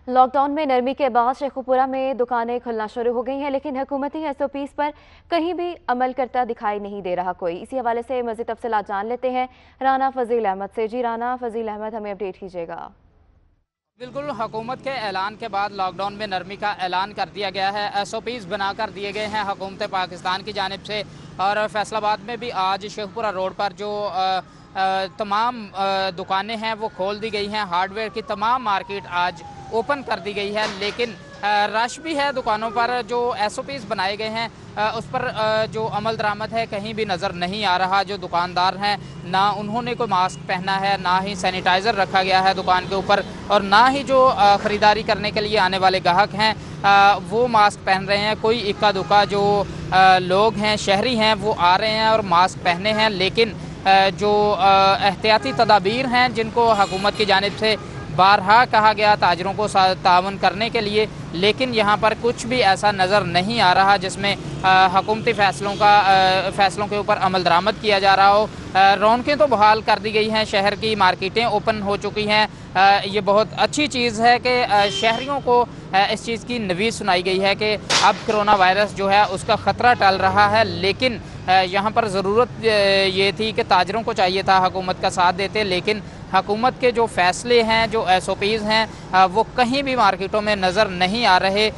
Lockdown में नरमी के बाद शेखुपुरा में दुकानें खुलना शुरू हो गई हैं, लेकिन हुकूमती एसओपीज़ पर कहीं भी अमल करता दिखाई नहीं दे रहा कोई। इसी हवाले से मज़ीद तफसीलात जान लेते हैं राना फजील अहमद से। जी राना फजील अहमद, हमें अपडेट कीजिएगा। बिल्कुल, हुकूमत के ऐलान के बाद लॉकडाउन में नरमी का ऐलान कर दिया गया है। एसओपीज़ बना कर दिए गए हैं हुकूमत पाकिस्तान की जानिब से। और फैसलाबाद में भी आज शेखुपुरा रोड पर जो तमाम दुकानें हैं वो खोल दी गई हैं। हार्डवेयर की तमाम मार्केट आज ओपन कर दी गई है, लेकिन रश भी है दुकानों पर। जो एसओपीज़ बनाए गए हैं उस पर जो अमल दरामद है कहीं भी नज़र नहीं आ रहा। जो दुकानदार हैं ना उन्होंने कोई मास्क पहना है, ना ही सैनिटाइज़र रखा गया है दुकान के ऊपर, और ना ही जो ख़रीदारी करने के लिए आने वाले ग्राहक हैं वो मास्क पहन रहे हैं। कोई इक्का दुक्का जो लोग हैं, शहरी हैं, वो आ रहे हैं और मास्क पहने हैं, लेकिन जो एहतियाती तदाबीर हैं जिनको हुकूमत की जानिब से बारहा कहा गया ताजरों को तावन करने के लिए, लेकिन यहाँ पर कुछ भी ऐसा नज़र नहीं आ रहा जिसमें हुकूमती फ़ैसलों के ऊपर अमल दरामद किया जा रहा हो। रौनकें तो बहाल कर दी गई हैं, शहर की मार्केटें ओपन हो चुकी हैं। ये बहुत अच्छी चीज़ है कि शहरियों को इस चीज़ की नवीज़ सुनाई गई है कि अब कोरोना वायरस जो है उसका ख़तरा टल रहा है। लेकिन यहाँ पर ज़रूरत ये थी कि ताजरों को चाहिए था हुकूमत का साथ देते, लेकिन हुकूमत के जो फ़ैसले हैं, जो एसओपीज़ हैं, वो कहीं भी मार्केटों में नज़र नहीं आ रहे,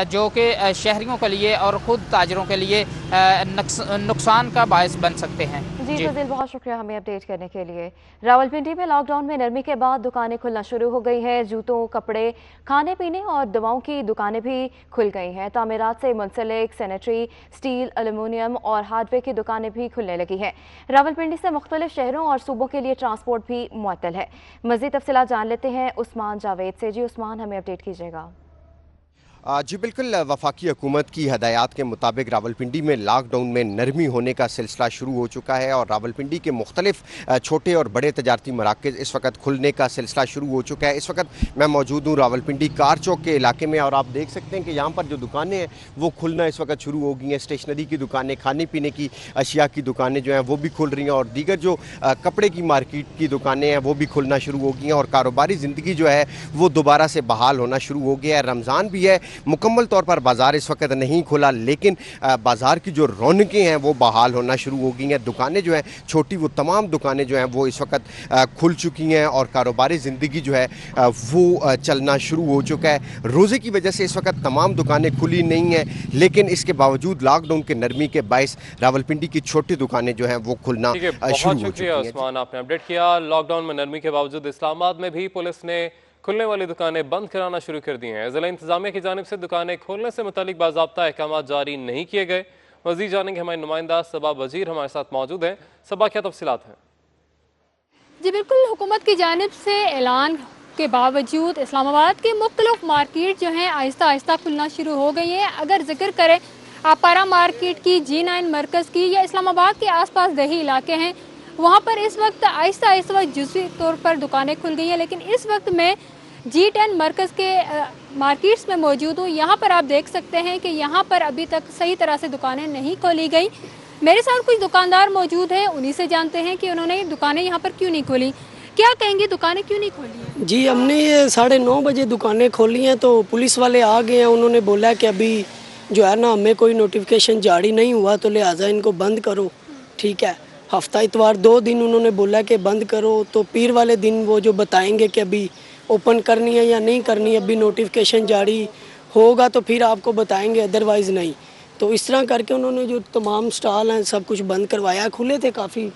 जो कि शहरियों के लिए और ख़ुद ताजरों के लिए नुकसान का बायस बन सकते हैं। जी फजील, बहुत शुक्रिया हमें अपडेट करने के लिए। रावलपिंडी में लॉकडाउन में नरमी के बाद दुकानें खुलना शुरू हो गई हैं। जूतों, कपड़े, खाने पीने और दवाओं की दुकानें भी खुल गई हैं। तामीरात से मुंसलिक सैनिटरी, स्टील, एल्युमिनियम और हार्डवेयर की दुकानें भी खुलने लगी हैं। रावलपिंडी से मुख्तलिफ शहरों और सूबों के लिए ट्रांसपोर्ट भी मुअत्तल है। मज़ीद तफसीलात जान लेते हैं उस्मान जावेद से। जी उस्मान, हमें अपडेट कीजिएगा। जी बिल्कुल, वफाकी हुकूमत की हदायत के मुताबिक रावलपिंडी में लॉकडाउन में नरमी होने का सिलसिला शुरू हो चुका है और रावलपिंडी के मुख्तलिफ छोटे और बड़े तजारती मराकज़ इस वक्त खुलने का सिलसिला शुरू हो चुका है। इस वक्त मैं मौजूद हूँ रावलपिंडी कार चौक के इलाके में और आप देख सकते हैं कि यहाँ पर जो दुकानें हैं वो खुलना इस वक्त शुरू हो गई हैं। स्टेशनरी की दुकानें, खाने पीने की अशिया की दुकानें जो हैं वो भी खुल रही हैं और दीगर जो कपड़े की मार्केट की दुकानें हैं वो भी खुलना शुरू हो गई हैं और कारोबारी ज़िंदगी जो है वो दोबारा से बहाल होना शुरू हो गया है। रमज़ान भी है, मुकम्मल तौर पर बाज़ार इस वक्त नहीं खुला, लेकिन बाज़ार की जो रौनकें हैं वो बहाल होना शुरू हो गई हैं। दुकानें जो हैं छोटी, वो तमाम दुकानें जो हैं वो इस वक्त खुल चुकी हैं और कारोबारी ज़िंदगी जो है वो चलना शुरू हो चुका है। रोज़े की वजह से इस वक्त तमाम दुकानें खुली नहीं हैं, लेकिन इसके बावजूद लॉकडाउन के नरमी के बायस रावलपिंडी की छोटी दुकानें जो हैं वो खुलना शुरू हो चुकी हैं। उस्मान, आपने अपडेट किया। लॉकडाउन में नरमी के बावजूद इस्लामाबाद में भी पुलिस ने खुलने वाली दुकानें बंद कराना शुरू कर दी हैं। ज़िला इंतजामिया की जानिब से दुकानें खोलने से मुतालिक बाज़ाब्ता अहकाम जारी नहीं किए गए। मज़ीद जानेंगे, हमारे नुमाइंदा सबा वजीर हमारे साथ मौजूद हैं। सबा, क्या तफसीलात हैं? जी बिल्कुल, हुकूमत की जानिब से ऐलान के बावजूद इस्लामाबाद के मुख्तलिफ मार्केट जो हैं आहिस्ता आहिस्ता खुलना शुरू हो गई हैं। अगर जिक्र करें आपारा मार्केट की, G9 मरकज़ की, या इस्लामाबाद के आसपास दही इलाके हैं, वहाँ पर इस वक्त आहिस्ता आहिस्ता जुज़वी तौर पर दुकानें खुल गई हैं। लेकिन इस वक्त मैं G10 मरकज़ के मार्केट्स में मौजूद हूँ। यहाँ पर आप देख सकते हैं कि यहाँ पर अभी तक सही तरह से दुकानें नहीं खोली गई। मेरे साथ कुछ दुकानदार मौजूद हैं, उन्हीं से जानते हैं कि उन्होंने दुकानें यहाँ पर क्यों नहीं खोली। क्या कहेंगे, दुकानें क्यों नहीं खोली हैं? जी, हमने ये 9:30 बजे दुकानें खोली हैं तो पुलिस वाले आ गए हैं। उन्होंने बोला कि अभी जो है ना हमें कोई नोटिफिकेशन जारी नहीं हुआ तो लिहाजा इनको बंद करो। ठीक है, हफ्ता इतवार 2 दिन उन्होंने बोला कि बंद करो, तो पीर वाले दिन वो जो बताएंगे कि अभी ओपन करनी है या नहीं करनी, अभी नोटिफिकेशन जारी होगा तो फिर आपको बताएंगे, अदरवाइज़ नहीं। तो इस तरह करके उन्होंने जो तमाम स्टॉल हैं सब कुछ बंद करवाया। खुले थे काफ़ी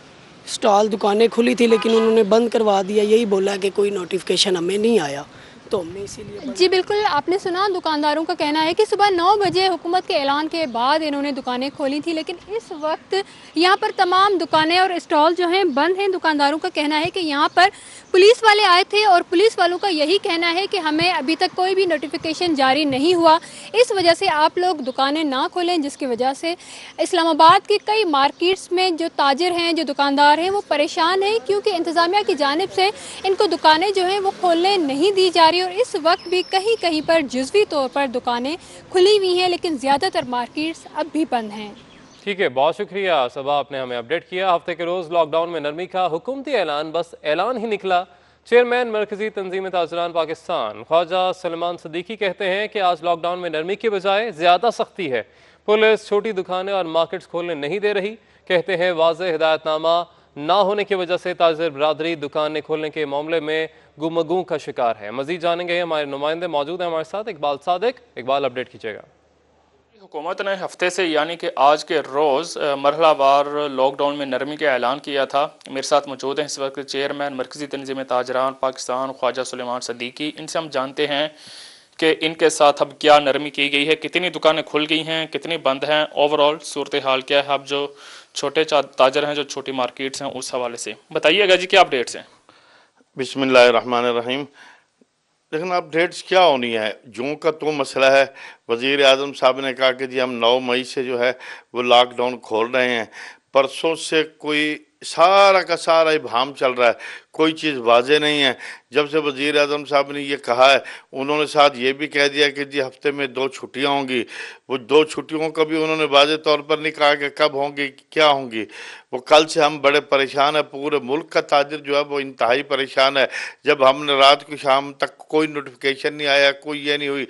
स्टॉल, दुकानें खुली थी, लेकिन उन्होंने बंद करवा दिया। यही बोला कि कोई नोटिफिकेशन हमें नहीं आया, तो हमने इसीलिए। जी बिल्कुल, आपने सुना, दुकानदारों का कहना है कि सुबह 9 बजे हुकूमत के ऐलान के बाद इन्होंने दुकानें खोली थी, लेकिन इस वक्त यहाँ पर तमाम दुकानें और स्टॉल जो हैं बंद हैं। दुकानदारों का कहना है कि यहाँ पर पुलिस वाले आए थे और पुलिस वालों का यही कहना है कि हमें अभी तक कोई भी नोटिफिकेशन जारी नहीं हुआ, इस वजह से आप लोग दुकानें ना खोलें, जिसकी वजह से इस्लामाबाद के कई मार्केट्स में जो ताजिर हैं, जो दुकानदार हैं, वो परेशान हैं, क्योंकि इंतज़ामिया की जानिब से इनको दुकानें जो हैं वो खोलने नहीं दी जा रही। और इस वक्त भी कहीं कहीं पर जुज़वी तौर पर दुकानें खुली हुई हैं, लेकिन ज़्यादातर मार्केट्स अब भी बंद हैं। ठीक है, बहुत शुक्रिया सबा, आपने हमें अपडेट किया। हफ्ते के रोज़ लॉकडाउन में नरमी का हुकूमती ऐलान बस ऐलान ही निकला चेयरमैन मरकजी तंजीम ताजरान पाकिस्तान ख्वाजा सलमान सदीकी कहते हैं कि आज लॉकडाउन में नरमी के बजाय ज़्यादा सख्ती है। पुलिस छोटी दुकानें और मार्केट्स खोलने नहीं दे रही। कहते हैं वाज़ेह हिदायतनामा ना होने की वजह से ताजिर बरादरी दुकानें खोलने के मामले में गुमगू का शिकार है। मजीद जानेंगे, हमारे नुमाइंदे मौजूद हैं हमारे साथ। इकबाल सादिक, इकबाल अपडेट कीजिएगा। हुकूमत ने हफ्ते से यानी कि आज के रोज़ मरहलावार लॉकडाउन में नरमी का ऐलान किया था। मेरे साथ मौजूद हैं इस वक्त चेयरमैन मरकजी तंजीम ताजरान पाकिस्तान ख्वाजा सलमान सदीकी। इनसे हम जानते हैं कि इनके साथ अब क्या नरमी की गई है, कितनी दुकानें खुल गई हैं, कितनी बंद हैं, ओवरऑल सूरत हाल क्या है। अब जो छोटे ताजर हैं, जो छोटी मार्केट्स हैं, उस हवाले से बताइएगा जी, क्या अपडेट्स हैं। बिस्मिल्लाहिर्रहमानिर्रहीम। लेकिन अपडेट्स क्या होनी है, जो का तो मसला है। वज़ीर आज़म साहब ने कहा कि जी हम 9 मई से जो है वो लॉकडाउन खोल रहे हैं। परसों से कोई सारा का सारा इब्हाम चल रहा है, कोई चीज़ वाज़े नहीं है। जब से वज़ीर आज़म साहब ने ये कहा है, उन्होंने साथ ये भी कह दिया कि जी हफ्ते में 2 छुट्टियाँ होंगी। वो 2 छुट्टियों का भी उन्होंने वाज़े तौर पर नहीं कहा कि कब होंगी, क्या होंगी। वो कल से हम बड़े परेशान हैं, पूरे मुल्क का ताजिर जो है वो इंतहाई परेशान है। जब हमने रात को शाम तक कोई नोटिफिकेशन नहीं आया, कोई ये नहीं हुई,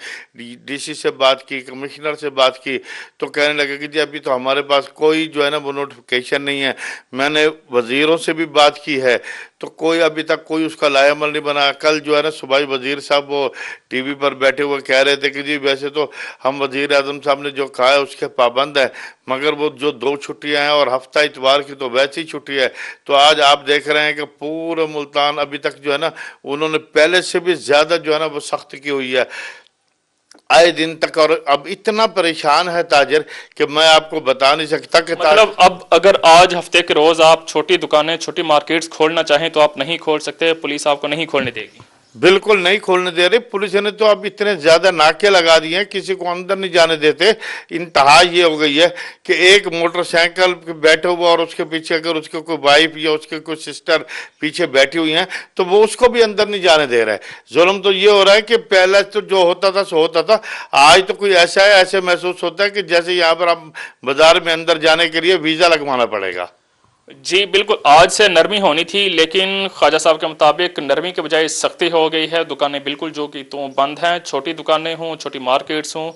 DC से बात की, कमिश्नर से बात की, तो कहने लगे कि जी अभी तो हमारे पास कोई जो है ना वो नोटिफिकेशन नहीं है। मैंने वज़ीरों से भी बात की है तो कोई अभी तक कोई उसका लाएअमल नहीं बना। कल जो है ना सुबह वज़ीर साहब वो TV पर बैठे हुए कह रहे थे कि जी वैसे तो हम वज़ीर आज़म साहब ने जो कहा है उसके पाबंद है, मगर वो जो 2 छुट्टियां हैं और हफ्ता इतवार की तो वैसी ही छुट्टी है। तो आज आप देख रहे हैं कि पूरे मुल्तान अभी तक जो है ना उन्होंने पहले से भी ज़्यादा जो है ना वो सख्त की हुई है आए दिन तक। और अब इतना परेशान है ताजिर कि मैं आपको बता नहीं सकता कि मतलब अब अगर आज हफ्ते के रोज आप छोटी दुकानें, छोटी मार्केट्स खोलना चाहें तो आप नहीं खोल सकते, पुलिस आपको नहीं खोलने देगी। बिल्कुल नहीं खोलने दे रही। पुलिस ने तो अब इतने ज़्यादा नाके लगा दिए हैं, किसी को अंदर नहीं जाने देते। इंतहा ये हो गई है कि एक मोटरसाइकिल पे बैठे हुआ और उसके पीछे अगर उसके कोई वाइफ या उसके कोई सिस्टर पीछे बैठी हुई हैं तो वो उसको भी अंदर नहीं जाने दे रहा है। जुल्म तो ये हो रहा है कि पहले तो जो होता था सो होता था, आज तो कोई ऐसा है, ऐसे महसूस होता है कि जैसे यहाँ पर आप बाजार में अंदर जाने के लिए वीज़ा लगवाना पड़ेगा। जी बिल्कुल, आज से नरमी होनी थी, लेकिन ख्वाजा साहब के मुताबिक नरमी के बजाय सख्ती हो गई है। दुकानें बिल्कुल जो कि तो बंद हैं, छोटी दुकानें हों, छोटी मार्केट्स हों,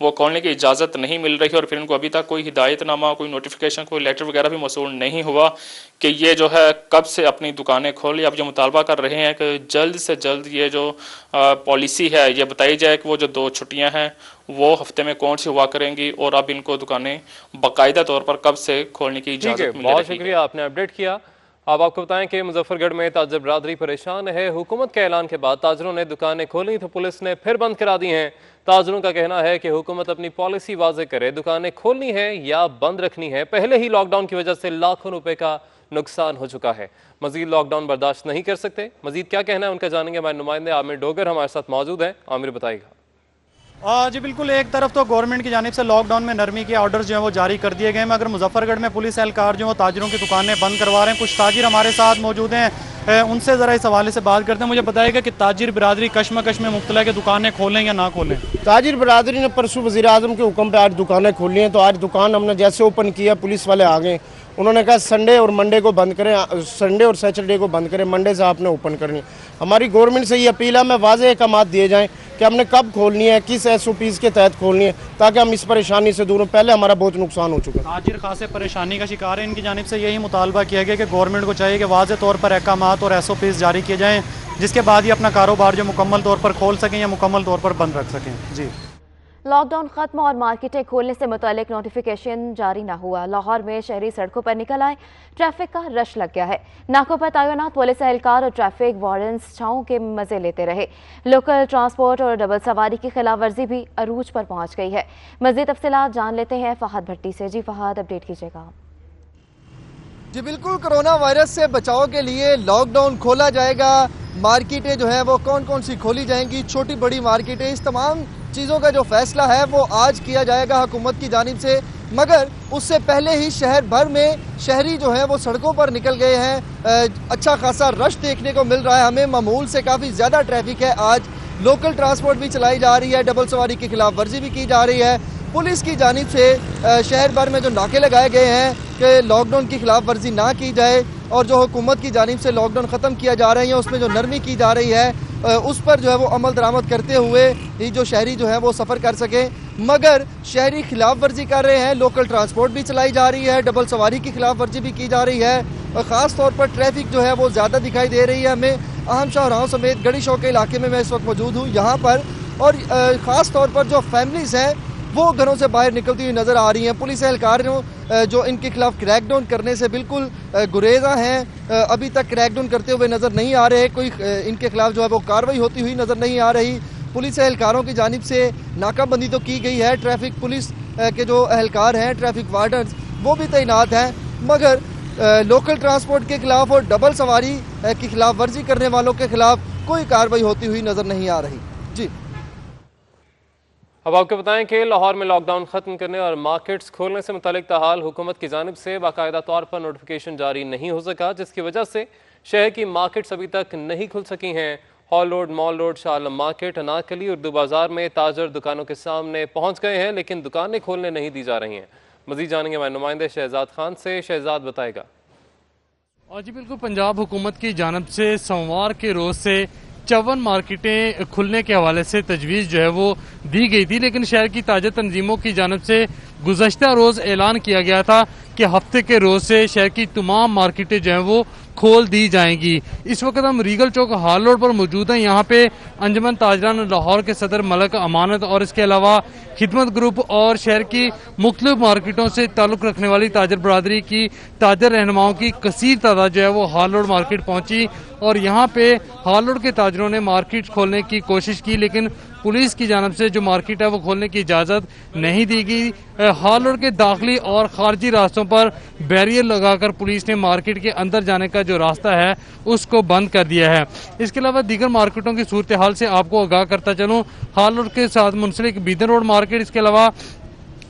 वो खोलने की इजाज़त नहीं मिल रही है। और फिर इनको अभी तक कोई हिदायतनामा, कोई नोटिफिकेशन, कोई लेटर वगैरह भी मौसूल नहीं हुआ कि ये जो है कब से अपनी दुकानें खोलें। अब जो मुतालबा कर रहे हैं कि जल्द से जल्द ये जो पॉलिसी है ये बताई जाए कि वो जो 2 छुट्टियां हैं वो हफ्ते में कौन सी हुआ करेंगी और अब इनको दुकानें बाकायदा तौर पर कब से खोलने की इजाज़त मिलेगी। बहुत शुक्रिया, आपने अपडेट किया। अब आपको बताएं कि मुजफ्फरगढ़ में ताजर बरादरी परेशान है। हुकूमत के ऐलान के बाद ताजरों ने दुकानें खोली तो पुलिस ने फिर बंद करा दी हैं। ताजरों का कहना है कि हुकूमत अपनी पॉलिसी वाज़े करे, दुकानें खोलनी है या बंद रखनी है। पहले ही लॉकडाउन की वजह से लाखों रुपए का नुकसान हो चुका है, मजीद लॉकडाउन बर्दाश्त नहीं कर सकते। मजीद क्या कहना है उनका जानेंगे, हमारे नुमाइंदे आमिर डोगर हमारे साथ मौजूद हैं। आमिर बताइएगा। जी बिल्कुल, एक तरफ तो गवर्नमेंट की जानिब से लॉकडाउन में नरमी के ऑर्डर्स जो हैं वो जारी कर दिए गए हैं, मगर मुजफ्फरगढ़ में पुलिस एहलकार जो है ताजिरों की दुकानें बंद करवा रहे हैं। कुछ ताजिर हमारे साथ मौजूद हैं, उनसे ज़रा इस हवाले से बात करते हैं। मुझे बताइएगा कि ताजिर बरादरी कश्मकश में मुब्तला है कि दुकानें खोलें या ना खोलें। ताजिर बरादरी ने परसों वज़ीर आज़म के हुक्म पे आज दुकानें खोली हैं। तो आज दुकान हमने जैसे ओपन किया, पुलिस वाले आ गए, उन्होंने कहा संडे और मंडे को बंद करें, संडे और सैटरडे को बंद करें, मंडे से आपने ओपन करनी। हमारी गवर्नमेंट से ये अपील है, हमें वाज़ेह अहकामात दिए जाएँ कि हमने कब खोलनी है, किस SOPs के तहत खोलनी है, ताकि हम इस परेशानी से दूर हों। पहले हमारा बहुत नुकसान हो चुका है। ताजिर खासे परेशानी का शिकार है। इनकी जानिब से यही मुतालबा किया गया कि गवर्नमेंट को चाहिए कि वाज़ेह तौर पर अहकामात और SOPs जारी किए जाएँ, जिसके बाद ही अपना कारोबार जो मुकम्मल तौर पर खोल सकें या मुकम्मल तौर पर बंद रख सकें। जी, लॉकडाउन खत्म और मार्केटें खोलने से मुतालिक नोटिफिकेशन जारी न हुआ। लाहौर में शहरी सड़कों पर निकल आए, ट्रैफिक का रश लग गया है। नाकों पर तैनात पुलिस एहलकार और ट्रैफिक वार्डन्स छाँव के मजे लेते रहे। लोकल ट्रांसपोर्ट और डबल सवारी की खिलाफ वर्जी भी अरूज पर पहुंच गई है। मज़ीद तफसीलात जान लेते हैं फहद भट्टी से। जी फहद, अपडेट कीजिएगा। जी बिल्कुल, कोरोना वायरस से बचाव के लिए लॉकडाउन खोला जाएगा। मार्केटें जो है वो कौन कौन सी खोली जाएंगी, छोटी बड़ी मार्केटें, इस तमाम चीज़ों का जो फैसला है वो आज किया जाएगा हुकूमत की जानिब से। मगर उससे पहले ही शहर भर में शहरी जो है वो सड़कों पर निकल गए हैं। अच्छा खासा रश देखने को मिल रहा है हमें, मामूल से काफ़ी ज़्यादा ट्रैफिक है। आज लोकल ट्रांसपोर्ट भी चलाई जा रही है, डबल सवारी की खिलाफ वर्जी भी की जा रही है। पुलिस की जानिब से शहर भर में जो नाके लगाए गए हैं कि लॉकडाउन की खिलाफ वर्जी ना की जाए, और जो हुकूमत की जानिब से लॉकडाउन ख़त्म किया जा रहा है या उसमें जो नरमी की जा रही है उस पर जो है वो अमल दरामद करते हुए ही जो शहरी जो है वो सफ़र कर सके। मगर शहरी खिलाफ वर्जी कर रहे हैं, लोकल ट्रांसपोर्ट भी चलाई जा रही है, डबल सवारी की खिलाफ वर्जी भी की जा रही है और ख़ास तौर पर ट्रैफिक जो है वो ज़्यादा दिखाई दे रही है हमें अहम शाहराहों समेत गढ़ी शौक के इलाके में मैं इस वक्त मौजूद हूँ यहाँ पर। और ख़ास तौर पर जो फैमिलीज़ हैं वो घरों से बाहर निकलती हुई नज़र आ रही हैं। पुलिस एहलकारों जो इनके खिलाफ क्रैकडाउन करने से बिल्कुल गुरेज़ा हैं, अभी तक क्रैकडाउन करते हुए नज़र नहीं आ रहे, कोई इनके खिलाफ जो है वो कार्रवाई होती हुई नज़र नहीं आ रही। पुलिस एहलकारों की जानिब से नाकाबंदी तो की गई है, ट्रैफिक पुलिस के जो एहलकार हैं, ट्रैफिक वार्डन्स वो भी तैनात हैं, मगर लोकल ट्रांसपोर्ट के खिलाफ और डबल सवारी की खिलाफ वर्जी करने वालों के खिलाफ कोई कार्रवाई होती हुई नज़र नहीं आ रही। जी, अब आपको बताएं कि लाहौर में लॉकडाउन खत्म करने और मार्केट्स खोलने से मुतालिक ताहाल हुकूमत की जानिब से बाकायदा तौर पर नोटिफिकेशन जारी नहीं हो सका, जिसकी वजह से शहर की मार्केट्स अभी तक नहीं खुल सकी हैं। Hall road, Mall road, Shah Alam market, Anarkali, Urdu Bazaar में ताजर दुकानों के सामने पहुंच गए हैं, लेकिन दुकानें खोलने नहीं दी जा रही हैं। मजीद जानेंगे हमारे नुमाइंदे शहजाद खान से। शहजाद बताएगा। और जी बिल्कुल, पंजाब हुकूमत की जानिब से सोमवार के रोज़ से 54 मार्केटें खुलने के हवाले से तजवीज़ जो है वो दी गई थी, लेकिन शहर की ताज़ा तंजीमों की जानिब से गुज़श्ता रोज़ ऐलान किया गया था कि हफ्ते के रोज़ से शहर की तमाम मार्केटें जो हैं वो खोल दी जाएंगी। इस वक्त हम रीगल चौक हाल रोड पर मौजूद हैं। यहाँ पे अंजुमन ताजरान लाहौर के सदर मलक अमानत और इसके अलावा खिदमत ग्रुप और शहर की मुख्तलिफ मार्केटों से ताल्लुक़ रखने वाली ताजर बरदरी की ताजर रहनुमाओं की कसीर तादाद जो है वो हाल रोड मार्केट पहुँची और यहाँ पे हाल रोड के ताजरों ने मार्केट खोलने की कोशिश की, लेकिन पुलिस की जानब से जो मार्केट है वो खोलने की इजाज़त नहीं दी गई। हाल रोड के दाखिली और खारजी रास्तों पर बैरियर लगाकर पुलिस ने मार्केट के अंदर जाने का जो रास्ता है उसको बंद कर दिया है। इसके अलावा दीगर मार्केटों की सूरत हाल से आपको आगाह करता चलूँ। हाल रोड के साथ मुंसलिक बीदन रोड मार्केट, इसके अलावा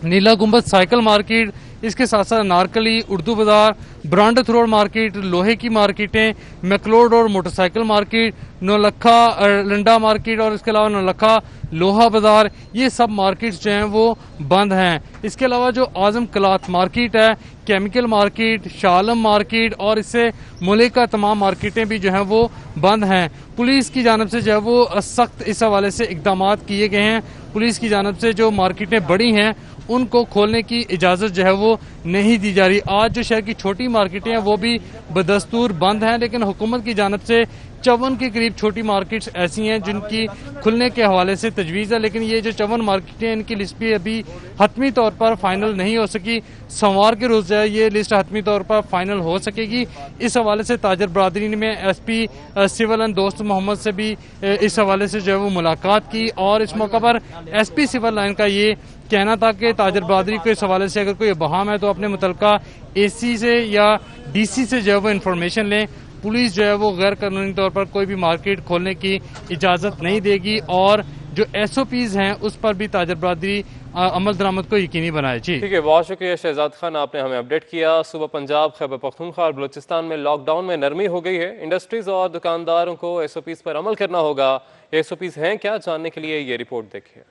नीला गुंबद साइकिल मार्केट, इसके साथ साथ नारकली, उर्दू बाजार, ब्रांडथ रोड मार्केट, लोहे की मार्केटें, McLeod road motorcycle market, Naulakha Landa market और इसके अलावा नौलखा लोहा बाजार, ये सब मार्केट्स जो हैं वो बंद हैं। इसके अलावा जो आजम क्लॉथ मार्केट है, chemical market, Shah Alam market और इससे मुल्क का तमाम मार्केटें भी जो हैं वो बंद हैं। पुलिस की जानब से जो है वो सख्त इस हवाले से इकदाम किए गए हैं। पुलिस की जानब से जो मार्केटें बड़ी हैं उनको खोलने की इजाज़त जो है वो नहीं दी जा रही। आज जो शहर की छोटी मार्केटें हैं वो भी बदस्तूर बंद हैं, लेकिन हुकूमत की जानब से 54 के करीब छोटी मार्केट्स ऐसी हैं जिनकी खुलने के हवाले से तजवीज़ है, लेकिन ये जो 54 मार्केटें हैं इनकी लिस्ट भी अभी हतमी तौर पर फाइनल नहीं हो सकी। सोमवार के रोज़ जो है ये लिस्ट हतमी तौर पर फाइनल हो सकेगी। इस हवाले से ताजर बरदरी में SP सिविल एंड दोस्त मोहम्मद से भी इस हवाले से जो है वो मुलाकात की और इस मौका पर SP सिविल लाइन का ये कहना था कि ताजर बरदरी को इस हवाले से अगर कोई बहाम है तो अपने मुतलका AC से या DC से जो है वो इन्फॉर्मेशन लें। पुलिस जो है वो गैर कानूनी तौर पर कोई भी मार्केट खोलने की इजाज़त नहीं देगी और जो SOPs हैं उस पर भी ताजर बरदरी अमल दरामद को यकीनी बनाए। जी ठीक है, बहुत शुक्रिया शहजाद खान, आपने हमें अपडेट किया। सुबह पंजाब, खैबर पख्तूनख्वा और बलूचिस्तान में लॉकडाउन में नरमी हो गई है। इंडस्ट्रीज और दुकानदारों को SOPs पर अमल करना होगा। SOPs हैं क्या, जानने के लिए ये रिपोर्ट देखिए।